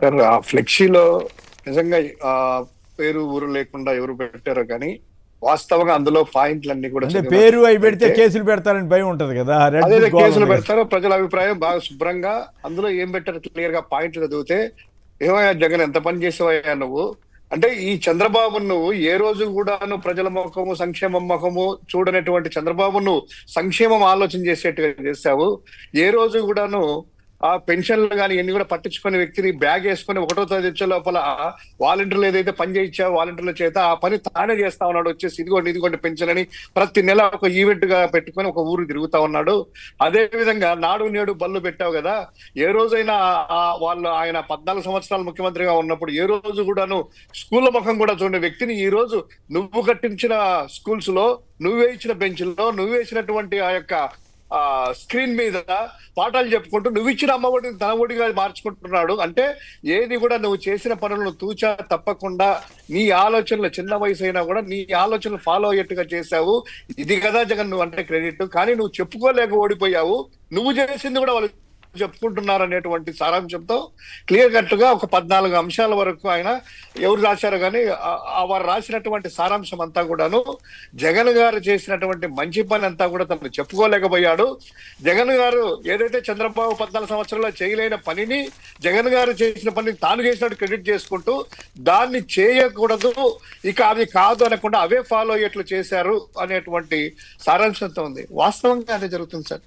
Sir ఆ ఫ్లెక్సీలో నిజంగా ఆ పేరు ఊరు లేకుండా ఎవరు పెట్టారో కానీ వాస్తవంగా అందులో పాయింట్లన్నీ కూడా అంటే పేరు అవి పెడితే చదివినట్లయితే కేసులు పెడతారని భయం ఉంటది కదా, రెడ్ అదే బుక్ గోల్ కేసులు ఉంది కదా. పెడతారో ప్రజల అభిప్రాయం బాగా శుభ్రంగా అందులో ఏం పెట్టారు క్లియర్ గా పాయింట్లు చదివితే ఏమయ్యా జగన్ ఎంత పని చేసావయ్యా నువ్వు అంటే ఈ చంద్రబాబు నువ్వు ఏ రోజు కూడాను ప్రజల ముఖము సంక్షేమం ముఖము చూడనటువంటి చంద్రబాబు నువ్వు సంక్షేమం ఆలోచన చేసేట్టుగా చేశావు. ఏ రోజు కూడాను ఆ పెన్షన్లు కానీ ఎన్ని కూడా పట్టించుకునే వ్యక్తిని బ్యాగ్ వేసుకుని ఒకటో తేదీ వచ్చే లోపల వాలంటీర్లు ఏదైతే పని చేయించావో వాలంటీర్ల చేత ఆ పని తానే చేస్తా ఉన్నాడు. వచ్చేసి ఇదిగోండి పెన్షన్ అని ప్రతి నెల ఒక ఈవెంట్ గా పెట్టుకొని ఒక ఊరు తిరుగుతా ఉన్నాడు. అదే విధంగా నాడు నేడు బళ్ళు పెట్టావు కదా, ఏ రోజైనా వాళ్ళు ఆయన 14 సంవత్సరాలు ముఖ్యమంత్రిగా ఉన్నప్పుడు ఏ రోజు కూడాను స్కూళ్ళ ముఖం కూడా చూడని వ్యక్తిని ఈ రోజు నువ్వు కట్టించిన స్కూల్స్ లో నువ్వే ఇచ్చిన బెంచ్లో నువ్వే ఇచ్చినటువంటి ఆ యొక్క స్క్రీన్ మీద పాఠాలు చెప్పుకుంటూ నువ్వు ఇచ్చిన అమ్మఒడిని తన ఒడిగా మార్చుకుంటున్నాడు. అంటే ఏది కూడా నువ్వు చేసిన పనులను తూచా తప్పకుండా నీ ఆలోచనలు చిన్న వయసు అయినా కూడా నీ ఆలోచనలు ఫాలో అయ్యేట్టుగా చేశావు. ఇది కదా జగన్ నువ్వు అంటే క్రెడిట్. కానీ నువ్వు చెప్పుకోలేక ఓడిపోయావు. నువ్వు చేసింది కూడా వాళ్ళు చెప్పుకుంటున్నారు అనేటువంటి సారాంశంతో క్లియర్ కట్ గా ఒక 14 అంశాల వరకు ఆయన ఎవరు రాశారో కానీ వారు రాసినటువంటి సారాంశం అంతా కూడాను జగన్ గారు చేసినటువంటి మంచి పని అంతా కూడా తను చెప్పుకోలేకపోయాడు. జగన్ గారు ఏదైతే చంద్రబాబు 14 సంవత్సరాల్లో చేయలేని పనిని జగన్ గారు చేసిన పనిని తాను చేసినట్టు క్రెడిట్ చేసుకుంటూ దాన్ని చేయకూడదు, ఇక అవి కాదు అనకుండా అవే ఫాలో అయ్యేట్లు చేశారు అనేటువంటి సారాంశంతో ఉంది. వాస్తవంగా అదే జరుగుతుంది సార్.